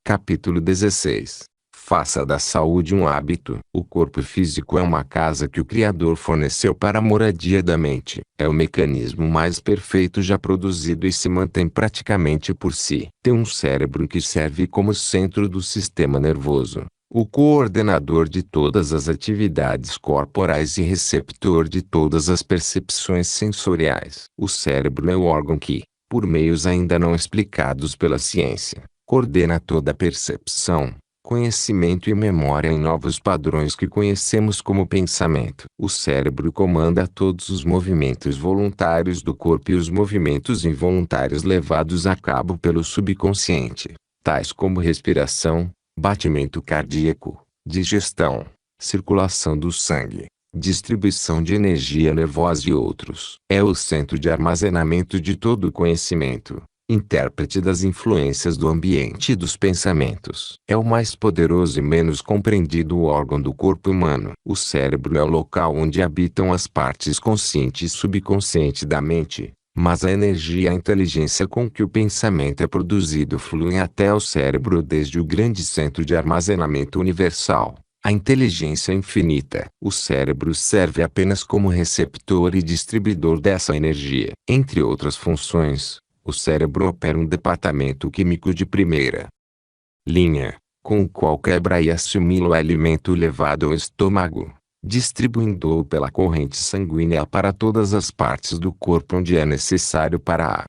Capítulo 16. Faça da saúde um hábito. O corpo físico é uma casa que o Criador forneceu para a moradia da mente. É o mecanismo mais perfeito já produzido e se mantém praticamente por si. Tem um cérebro que serve como centro do sistema nervoso, o coordenador de todas as atividades corporais e receptor de todas as percepções sensoriais. O cérebro é o órgão que, por meios ainda não explicados pela ciência, coordena toda a percepção, conhecimento e memória em novos padrões que conhecemos como pensamento. O cérebro comanda todos os movimentos voluntários do corpo e os movimentos involuntários levados a cabo pelo subconsciente, tais como respiração, batimento cardíaco, digestão, circulação do sangue, distribuição de energia nervosa e outros. É o centro de armazenamento de todo o conhecimento, intérprete das influências do ambiente e dos pensamentos. É o mais poderoso e menos compreendido órgão do corpo humano. O cérebro é o local onde habitam as partes consciente e subconsciente da mente, mas a energia e a inteligência com que o pensamento é produzido fluem até o cérebro desde o grande centro de armazenamento universal, a inteligência infinita. O cérebro serve apenas como receptor e distribuidor dessa energia. Entre outras funções, o cérebro opera um departamento químico de primeira linha, com o qual quebra e assimila o alimento levado ao estômago, distribuindo-o pela corrente sanguínea para todas as partes do corpo onde é necessário para a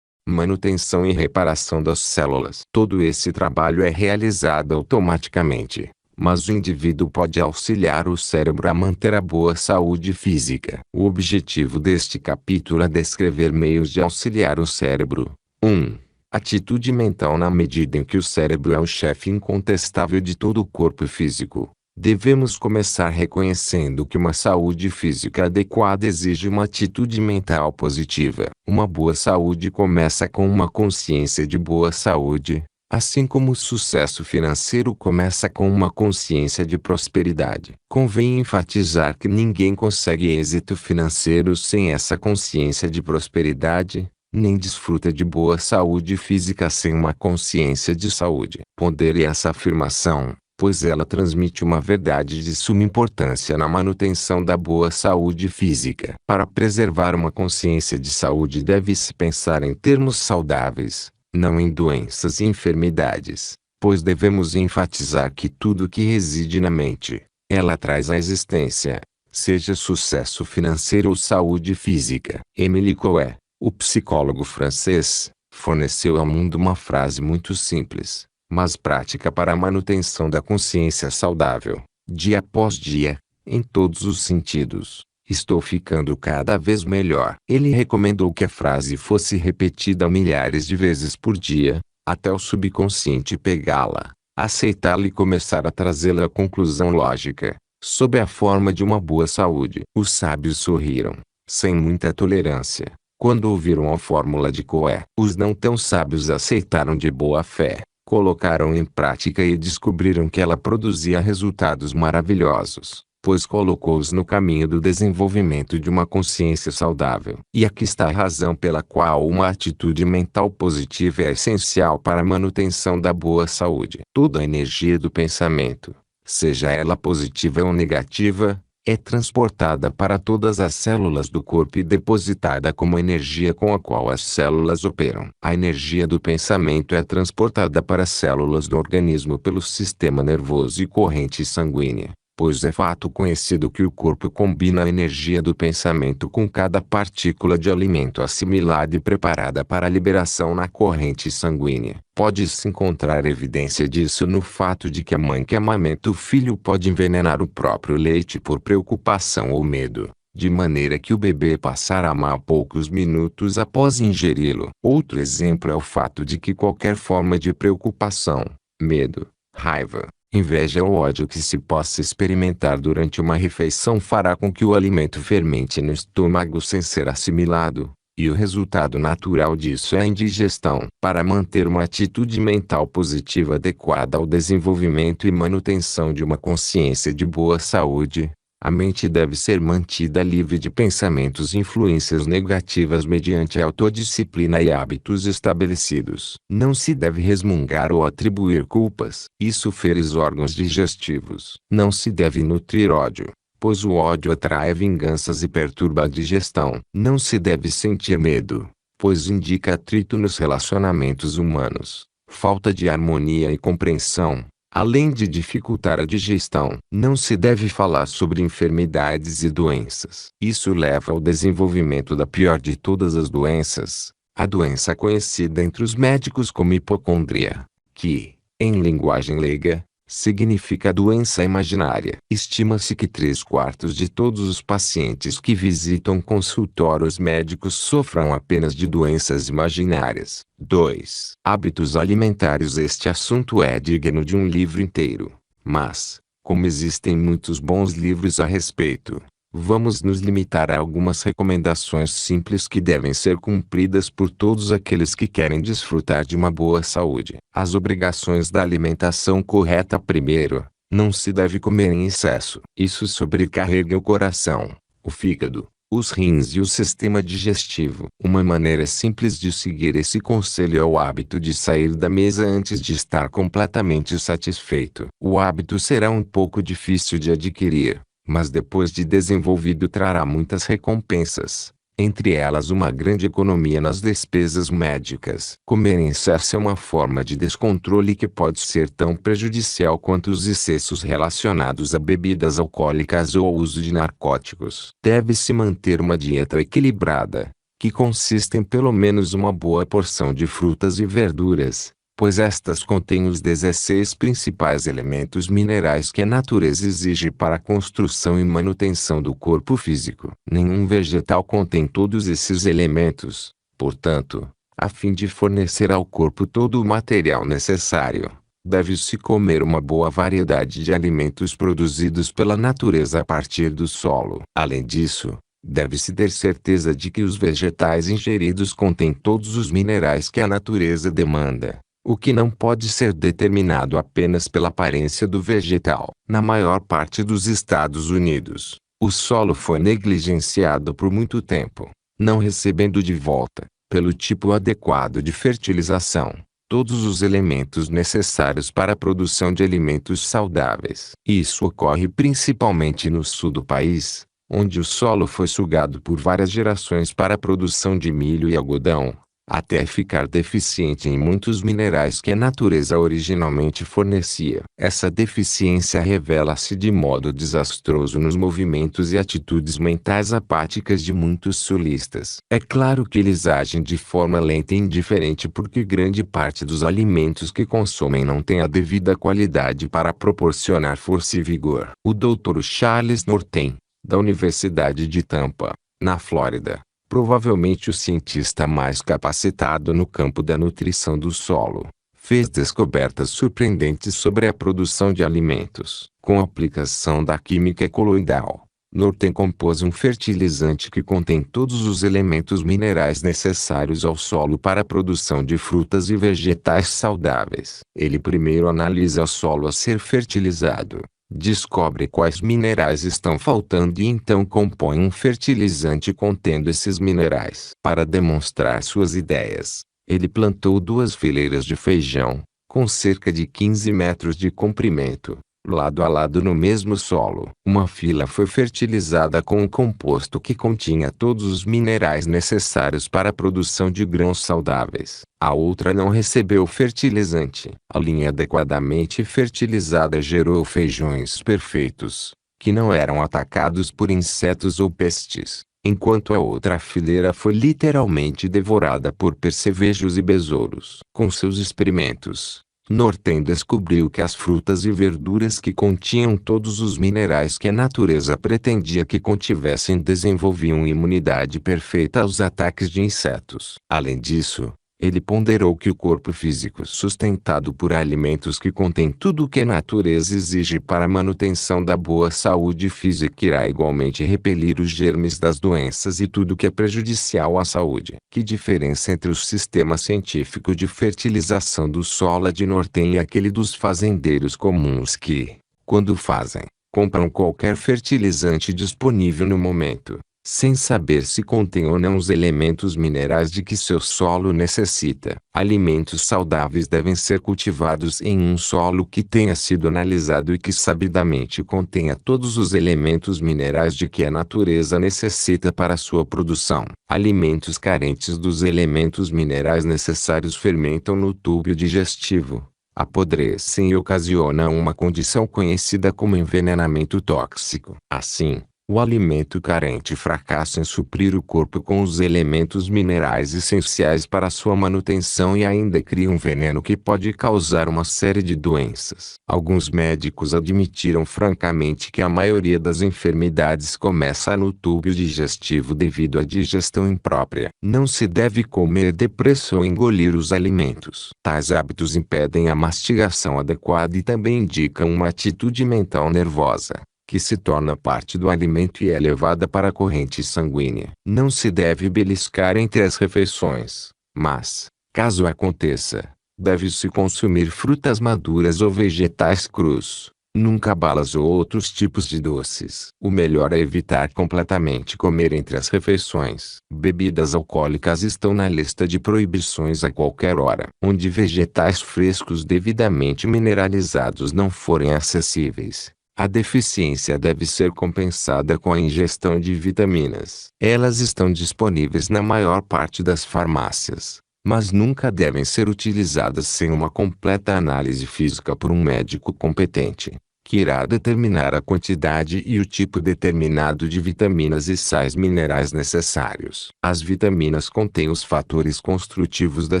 manutenção e reparação das células. Todo esse trabalho é realizado automaticamente, mas o indivíduo pode auxiliar o cérebro a manter a boa saúde física. O objetivo deste capítulo é descrever meios de auxiliar o cérebro. 1. Atitude mental. Na medida em que o cérebro é o chefe incontestável de todo o corpo físico, devemos começar reconhecendo que uma saúde física adequada exige uma atitude mental positiva. Uma boa saúde começa com uma consciência de boa saúde, assim como o sucesso financeiro começa com uma consciência de prosperidade. Convém enfatizar que ninguém consegue êxito financeiro sem essa consciência de prosperidade, nem desfruta de boa saúde física sem uma consciência de saúde. Pondere essa afirmação, pois ela transmite uma verdade de suma importância na manutenção da boa saúde física. Para preservar uma consciência de saúde deve-se pensar em termos saudáveis, não em doenças e enfermidades, pois devemos enfatizar que tudo que reside na mente, ela traz à existência, seja sucesso financeiro ou saúde física. Émile Coué, o psicólogo francês, forneceu ao mundo uma frase muito simples, mas prática para a manutenção da consciência saudável. Dia após dia, em todos os sentidos, estou ficando cada vez melhor. Ele recomendou que a frase fosse repetida milhares de vezes por dia, até o subconsciente pegá-la, aceitá-la e começar a trazê-la à conclusão lógica, sob a forma de uma boa saúde. Os sábios sorriram, sem muita tolerância, quando ouviram a fórmula de Coué. Os não tão sábios aceitaram de boa fé, colocaram em prática e descobriram que ela produzia resultados maravilhosos, pois colocou-os no caminho do desenvolvimento de uma consciência saudável. E aqui está a razão pela qual uma atitude mental positiva é essencial para a manutenção da boa saúde. Toda a energia do pensamento, seja ela positiva ou negativa, é transportada para todas as células do corpo e depositada como energia com a qual as células operam. A energia do pensamento é transportada para as células do organismo pelo sistema nervoso e corrente sanguínea, pois é fato conhecido que o corpo combina a energia do pensamento com cada partícula de alimento assimilada e preparada para a liberação na corrente sanguínea. Pode-se encontrar evidência disso no fato de que a mãe que amamenta o filho pode envenenar o próprio leite por preocupação ou medo, de maneira que o bebê passará mal poucos minutos após ingeri-lo. Outro exemplo é o fato de que qualquer forma de preocupação, medo, raiva, inveja ou ódio que se possa experimentar durante uma refeição fará com que o alimento fermente no estômago sem ser assimilado, e o resultado natural disso é a indigestão. Para manter uma atitude mental positiva adequada ao desenvolvimento e manutenção de uma consciência de boa saúde, A mente deve ser mantida livre de pensamentos e influências negativas mediante autodisciplina e hábitos estabelecidos. Não se deve resmungar ou atribuir culpas. Isso fere os órgãos digestivos. Não se deve nutrir ódio, pois o ódio atrai vinganças e perturba a digestão. Não se deve sentir medo, pois indica atrito nos relacionamentos humanos, falta de harmonia e compreensão, além de dificultar a digestão. Não se deve falar sobre enfermidades e doenças. Isso leva ao desenvolvimento da pior de todas as doenças, a doença conhecida entre os médicos como hipocondria, que, em linguagem leiga, significa doença imaginária. Estima-se que 3/4 de todos os pacientes que visitam consultórios médicos sofram apenas de doenças imaginárias. 2. Hábitos alimentares. Este assunto é digno de um livro inteiro, mas, como existem muitos bons livros a respeito, vamos nos limitar a algumas recomendações simples que devem ser cumpridas por todos aqueles que querem desfrutar de uma boa saúde. As obrigações da alimentação correta. Primeiro, não se deve comer em excesso. Isso sobrecarrega o coração, o fígado, os rins e o sistema digestivo. Uma maneira simples de seguir esse conselho é o hábito de sair da mesa antes de estar completamente satisfeito. O hábito será um pouco difícil de adquirir, mas depois de desenvolvido trará muitas recompensas, entre elas uma grande economia nas despesas médicas. Comer em excesso é uma forma de descontrole que pode ser tão prejudicial quanto os excessos relacionados a bebidas alcoólicas ou ao uso de narcóticos. Deve-se manter uma dieta equilibrada, que consiste em pelo menos uma boa porção de frutas e verduras, pois estas contêm os 16 principais elementos minerais que a natureza exige para a construção e manutenção do corpo físico. Nenhum vegetal contém todos esses elementos, portanto, a fim de fornecer ao corpo todo o material necessário, deve-se comer uma boa variedade de alimentos produzidos pela natureza a partir do solo. Além disso, deve-se ter certeza de que os vegetais ingeridos contêm todos os minerais que a natureza demanda, o que não pode ser determinado apenas pela aparência do vegetal. Na maior parte dos Estados Unidos, o solo foi negligenciado por muito tempo, não recebendo de volta, pelo tipo adequado de fertilização, todos os elementos necessários para a produção de alimentos saudáveis. Isso ocorre principalmente no sul do país, onde o solo foi sugado por várias gerações para a produção de milho e algodão, até ficar deficiente em muitos minerais que a natureza originalmente fornecia. Essa deficiência revela-se de modo desastroso nos movimentos e atitudes mentais apáticas de muitos sulistas. É claro que eles agem de forma lenta e indiferente porque grande parte dos alimentos que consomem não tem a devida qualidade para proporcionar força e vigor. O Dr. Charles Norton, da Universidade de Tampa, na Flórida, provavelmente o cientista mais capacitado no campo da nutrição do solo, fez descobertas surpreendentes sobre a produção de alimentos. Com a aplicação da química coloidal, Norton compôs um fertilizante que contém todos os elementos minerais necessários ao solo para a produção de frutas e vegetais saudáveis. Ele primeiro analisa o solo a ser fertilizado, descobre quais minerais estão faltando e então compõe um fertilizante contendo esses minerais. Para demonstrar suas ideias, ele plantou 2 fileiras de feijão, com cerca de 15 metros de comprimento, lado a lado no mesmo solo. Uma fila foi fertilizada com um composto que continha todos os minerais necessários para a produção de grãos saudáveis. A outra não recebeu fertilizante. A linha adequadamente fertilizada gerou feijões perfeitos, que não eram atacados por insetos ou pestes, enquanto a outra fileira foi literalmente devorada por percevejos e besouros. Com seus experimentos, Norton descobriu que as frutas e verduras que continham todos os minerais que a natureza pretendia que contivessem desenvolviam imunidade perfeita aos ataques de insetos. Além disso, ele ponderou que o corpo físico sustentado por alimentos que contêm tudo o que a natureza exige para a manutenção da boa saúde física irá igualmente repelir os germes das doenças e tudo que é prejudicial à saúde. Que diferença entre o sistema científico de fertilização do solo de Norton e aquele dos fazendeiros comuns que, quando fazem, Compram qualquer fertilizante disponível no momento, sem saber se contém ou não os elementos minerais de que seu solo necessita. Alimentos saudáveis devem ser cultivados em um solo que tenha sido analisado e que sabidamente contenha todos os elementos minerais de que a natureza necessita para sua produção. Alimentos carentes dos elementos minerais necessários fermentam no tubo digestivo, apodrecem e ocasionam uma condição conhecida como envenenamento tóxico. Assim, o alimento carente fracassa em suprir o corpo com os elementos minerais essenciais para sua manutenção e ainda cria um veneno que pode causar uma série de doenças. Alguns médicos admitiram francamente que a maioria das enfermidades começa no tubo digestivo devido à digestão imprópria. Não se deve comer depressa ou engolir os alimentos. Tais hábitos impedem a mastigação adequada e também indicam uma atitude mental nervosa, que se torna parte do alimento e é levada para a corrente sanguínea. Não se deve beliscar entre as refeições, mas, caso aconteça, deve-se consumir frutas maduras ou vegetais crus, nunca balas ou outros tipos de doces. O melhor é evitar completamente comer entre as refeições. Bebidas alcoólicas estão na lista de proibições a qualquer hora. Onde vegetais frescos devidamente mineralizados não forem acessíveis, a deficiência deve ser compensada com a ingestão de vitaminas. Elas estão disponíveis na maior parte das farmácias, mas nunca devem ser utilizadas sem uma completa análise física por um médico competente, que irá determinar a quantidade e o tipo determinado de vitaminas e sais minerais necessários. As vitaminas contêm os fatores construtivos da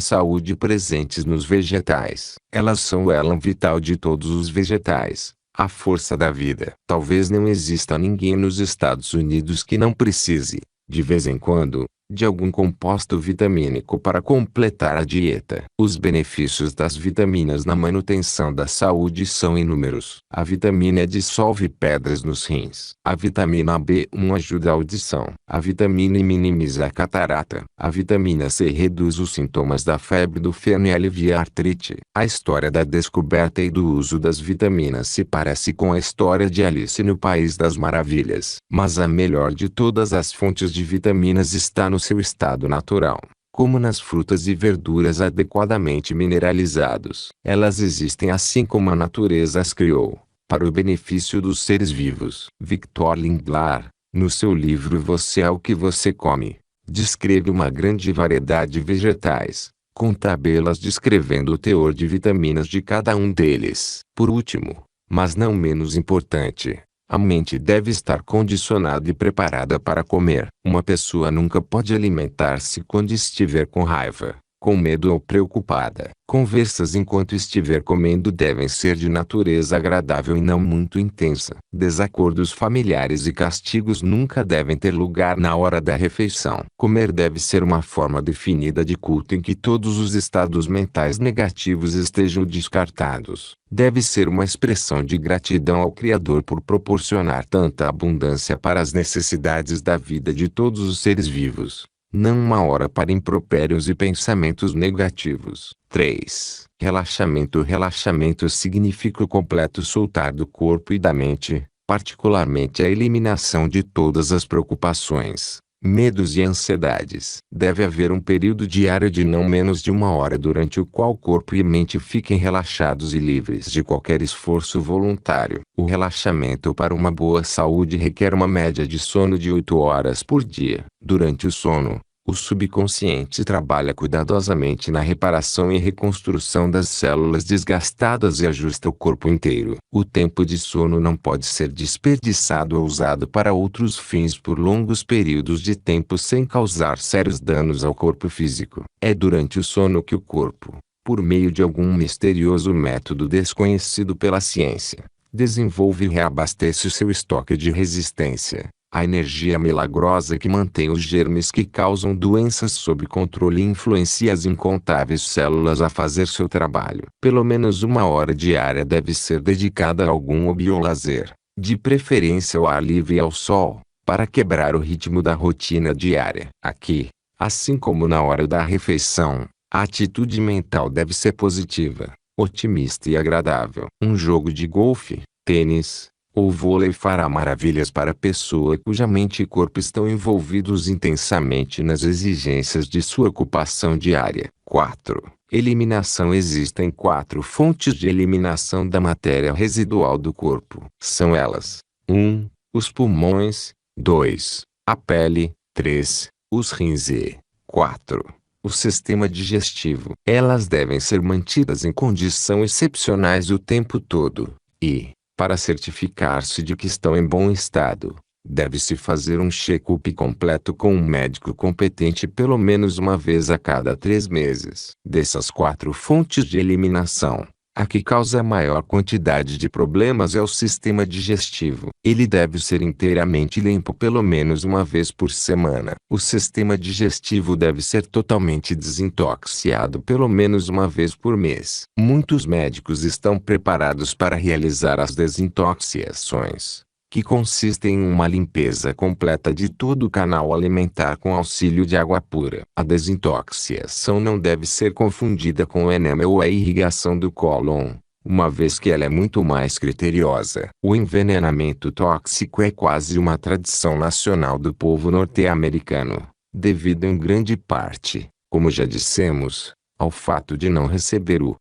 saúde presentes nos vegetais. Elas são o elo vital de todos os vegetais, a força da vida. Talvez não exista ninguém nos Estados Unidos que não precise, de vez em quando, de algum composto vitamínico para completar a dieta. Os benefícios das vitaminas na manutenção da saúde são inúmeros. A vitamina E dissolve pedras nos rins. A vitamina B1 ajuda a audição. A vitamina E minimiza a catarata. A vitamina C reduz os sintomas da febre do feno e alivia a artrite. A história da descoberta e do uso das vitaminas se parece com a história de Alice no País das Maravilhas. Mas a melhor de todas as fontes de vitaminas está no seu estado natural, como nas frutas e verduras adequadamente mineralizados. Elas existem assim como a natureza as criou, para o benefício dos seres vivos. Victor Lindlar, no seu livro Você é o que você come, descreve uma grande variedade de vegetais, com tabelas descrevendo o teor de vitaminas de cada um deles. Por último, mas não menos importante, a mente deve estar condicionada e preparada para comer. Uma pessoa nunca pode alimentar-se quando estiver com raiva, com medo ou preocupada. Conversas enquanto estiver comendo devem ser de natureza agradável e não muito intensa. Desacordos familiares e castigos nunca devem ter lugar na hora da refeição. Comer deve ser uma forma definida de culto em que todos os estados mentais negativos estejam descartados. Deve ser uma expressão de gratidão ao Criador por proporcionar tanta abundância para as necessidades da vida de todos os seres vivos. Não uma hora para impropérios e pensamentos negativos. 3. Relaxamento. Relaxamento significa o completo soltar do corpo e da mente, particularmente a eliminação de todas as preocupações, medos e ansiedades. Deve haver um período diário de não menos de 1 hora durante o qual corpo e mente fiquem relaxados e livres de qualquer esforço voluntário. O relaxamento para uma boa saúde requer uma média de sono de 8 horas por dia. Durante o sono, o subconsciente trabalha cuidadosamente na reparação e reconstrução das células desgastadas e ajusta o corpo inteiro. O tempo de sono não pode ser desperdiçado ou usado para outros fins por longos períodos de tempo sem causar sérios danos ao corpo físico. É durante o sono que o corpo, por meio de algum misterioso método desconhecido pela ciência, desenvolve e reabastece o seu estoque de resistência. A energia milagrosa que mantém os germes que causam doenças sob controle e influencia as incontáveis células a fazer seu trabalho. Pelo menos 1 hora diária deve ser dedicada a algum hobby ou lazer, de preferência ao ar livre e ao sol, para quebrar o ritmo da rotina diária. Aqui, assim como na hora da refeição, a atitude mental deve ser positiva, otimista e agradável. Um jogo de golfe, tênis, O vôlei fará maravilhas para a pessoa cuja mente e corpo estão envolvidos intensamente nas exigências de sua ocupação diária. 4. Eliminação. Existem 4 fontes de eliminação da matéria residual do corpo. São elas: 1. Os pulmões. 2. A pele. 3. Os rins e 4. O sistema digestivo. Elas devem ser mantidas em condições excepcionais o tempo todo. E, para certificar-se de que estão em bom estado, deve-se fazer um check-up completo com um médico competente pelo menos uma vez a cada 3 meses. Dessas 4 fontes de eliminação, a que causa a maior quantidade de problemas é o sistema digestivo. Ele deve ser inteiramente limpo pelo menos uma vez por semana. O sistema digestivo deve ser totalmente desintoxicado pelo menos uma vez por mês. Muitos médicos estão preparados para realizar as desintoxicações, que consistem em uma limpeza completa de todo o canal alimentar com auxílio de água pura. A desintoxicação não deve ser confundida com o enema ou a irrigação do cólon, uma vez que ela é muito mais criteriosa. O envenenamento tóxico é quase uma tradição nacional do povo norte-americano, devido em grande parte, como já dissemos, ao fato de não receber o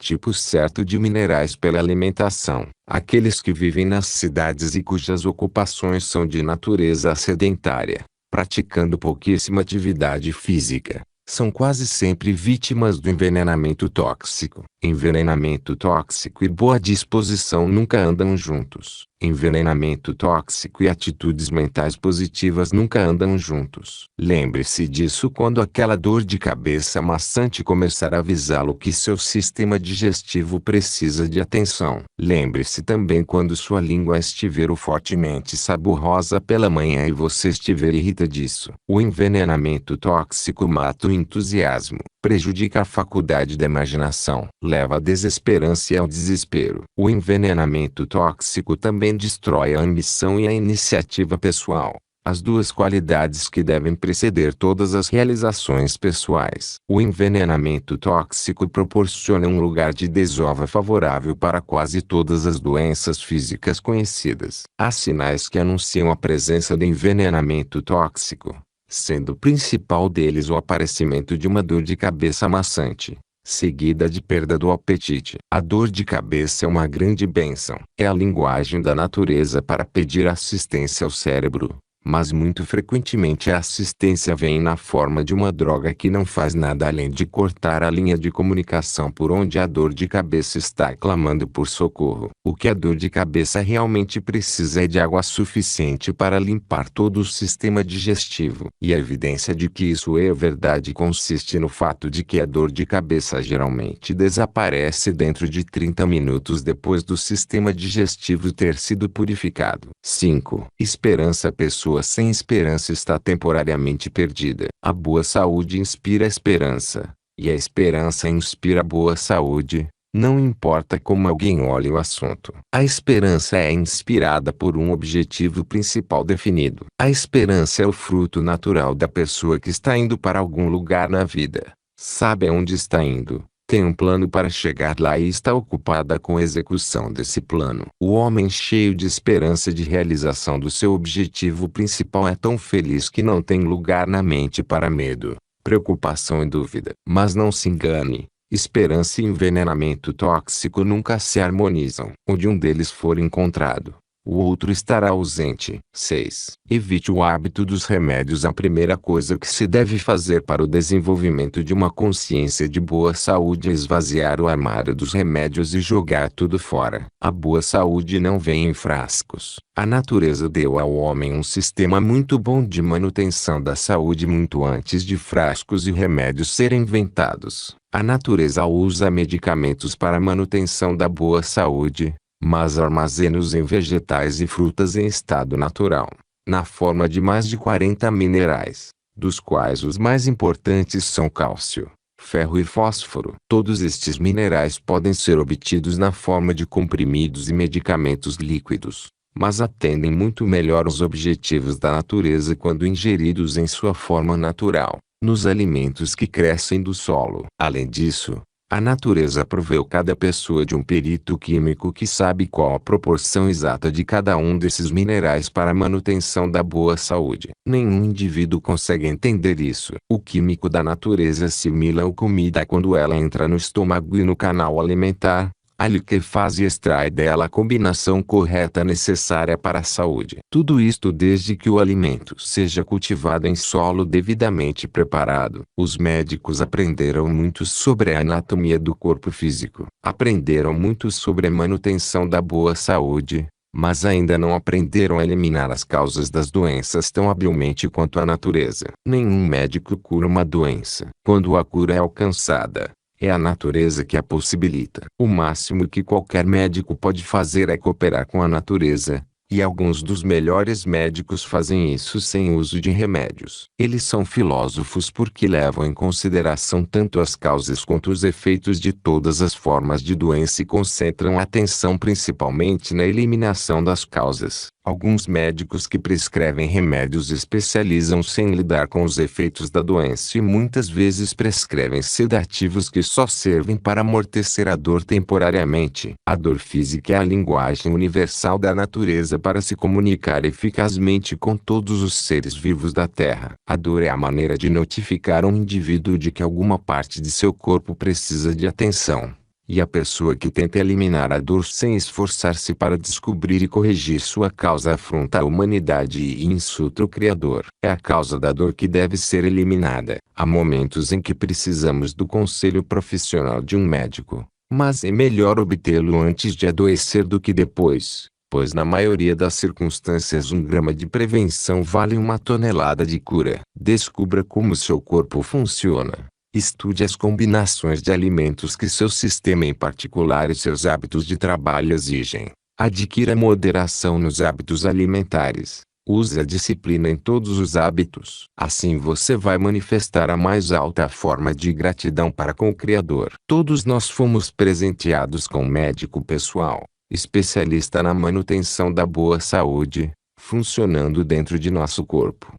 tipo certo de minerais pela alimentação. Aqueles que vivem nas cidades e cujas ocupações são de natureza sedentária, praticando pouquíssima atividade física, são quase sempre vítimas do envenenamento tóxico. Envenenamento tóxico e boa disposição nunca andam juntos. Envenenamento tóxico e atitudes mentais positivas nunca andam juntos. Lembre-se disso quando aquela dor de cabeça maçante começar a avisá-lo que seu sistema digestivo precisa de atenção. Lembre-se também quando sua língua estiver fortemente saborosa pela manhã e você estiver irritadiço. O envenenamento tóxico mata o entusiasmo, prejudica a faculdade da imaginação, leva à desesperança e ao desespero. O envenenamento tóxico também destrói a ambição e a iniciativa pessoal, as duas qualidades que devem preceder todas as realizações pessoais. O envenenamento tóxico proporciona um lugar de desova favorável para quase todas as doenças físicas conhecidas. Há sinais que anunciam a presença de envenenamento tóxico, sendo o principal deles o aparecimento de uma dor de cabeça maçante, seguida de perda do apetite. A dor de cabeça é uma grande bênção. É a linguagem da natureza para pedir assistência ao cérebro, mas muito frequentemente a assistência vem na forma de uma droga que não faz nada além de cortar a linha de comunicação por onde a dor de cabeça está clamando por socorro. O que a dor de cabeça realmente precisa é de água suficiente para limpar todo o sistema digestivo. E a evidência de que isso é verdade consiste no fato de que a dor de cabeça geralmente desaparece dentro de 30 minutos depois do sistema digestivo ter sido purificado. 5. Esperança. A pessoa sem esperança está temporariamente perdida. A boa saúde inspira esperança, e a esperança inspira boa saúde, não importa como alguém olhe o assunto. A esperança é inspirada por um objetivo principal definido. A esperança é o fruto natural da pessoa que está indo para algum lugar na vida, sabe aonde está indo, tem um plano para chegar lá e está ocupada com a execução desse plano. O homem cheio de esperança de realização do seu objetivo principal é tão feliz que não tem lugar na mente para medo, preocupação e dúvida. Mas não se engane, esperança e envenenamento tóxico nunca se harmonizam. Onde um deles for encontrado, o outro estará ausente. 6. Evite o hábito dos remédios. A primeira coisa que se deve fazer para o desenvolvimento de uma consciência de boa saúde é esvaziar o armário dos remédios e jogar tudo fora. A boa saúde não vem em frascos. A natureza deu ao homem um sistema muito bom de manutenção da saúde muito antes de frascos e remédios serem inventados. A natureza usa medicamentos para a manutenção da boa saúde, mas armazena-os em vegetais e frutas em estado natural, na forma de mais de 40 minerais, dos quais os mais importantes são cálcio, ferro e fósforo. Todos estes minerais podem ser obtidos na forma de comprimidos e medicamentos líquidos, mas atendem muito melhor aos objetivos da natureza quando ingeridos em sua forma natural, nos alimentos que crescem do solo. Além disso, A natureza proveu cada pessoa de um perito químico que sabe qual a proporção exata de cada um desses minerais para a manutenção da boa saúde. Nenhum indivíduo consegue entender isso. O químico da natureza assimila a comida quando ela entra no estômago e no canal alimentar. A liquefaz e extrai dela a combinação correta necessária para a saúde. Tudo isto desde que o alimento seja cultivado em solo devidamente preparado. Os médicos aprenderam muito sobre a anatomia do corpo físico. Aprenderam muito sobre a manutenção da boa saúde, mas ainda não aprenderam a eliminar as causas das doenças tão habilmente quanto a natureza. Nenhum médico cura uma doença. Quando a cura é alcançada, é a natureza que a possibilita. O máximo que qualquer médico pode fazer é cooperar com a natureza, e alguns dos melhores médicos fazem isso sem uso de remédios. Eles são filósofos porque levam em consideração tanto as causas quanto os efeitos de todas as formas de doença e concentram a atenção principalmente na eliminação das causas. Alguns médicos que prescrevem remédios especializam-se em lidar com os efeitos da doença e muitas vezes prescrevem sedativos que só servem para amortecer a dor temporariamente. A dor física é a linguagem universal da natureza para se comunicar eficazmente com todos os seres vivos da Terra. A dor é a maneira de notificar um indivíduo de que alguma parte de seu corpo precisa de atenção. E a pessoa que tenta eliminar a dor sem esforçar-se para descobrir e corrigir sua causa afronta a humanidade e insulta o Criador. É a causa da dor que deve ser eliminada. Há momentos em que precisamos do conselho profissional de um médico, mas é melhor obtê-lo antes de adoecer do que depois, pois na maioria das circunstâncias 1 grama de prevenção vale 1 tonelada de cura. Descubra como seu corpo funciona. Estude as combinações de alimentos que seu sistema em particular e seus hábitos de trabalho exigem. Adquira moderação nos hábitos alimentares. Use a disciplina em todos os hábitos. Assim você vai manifestar a mais alta forma de gratidão para com o Criador. Todos nós fomos presenteados com um médico pessoal, especialista na manutenção da boa saúde, funcionando dentro de nosso corpo.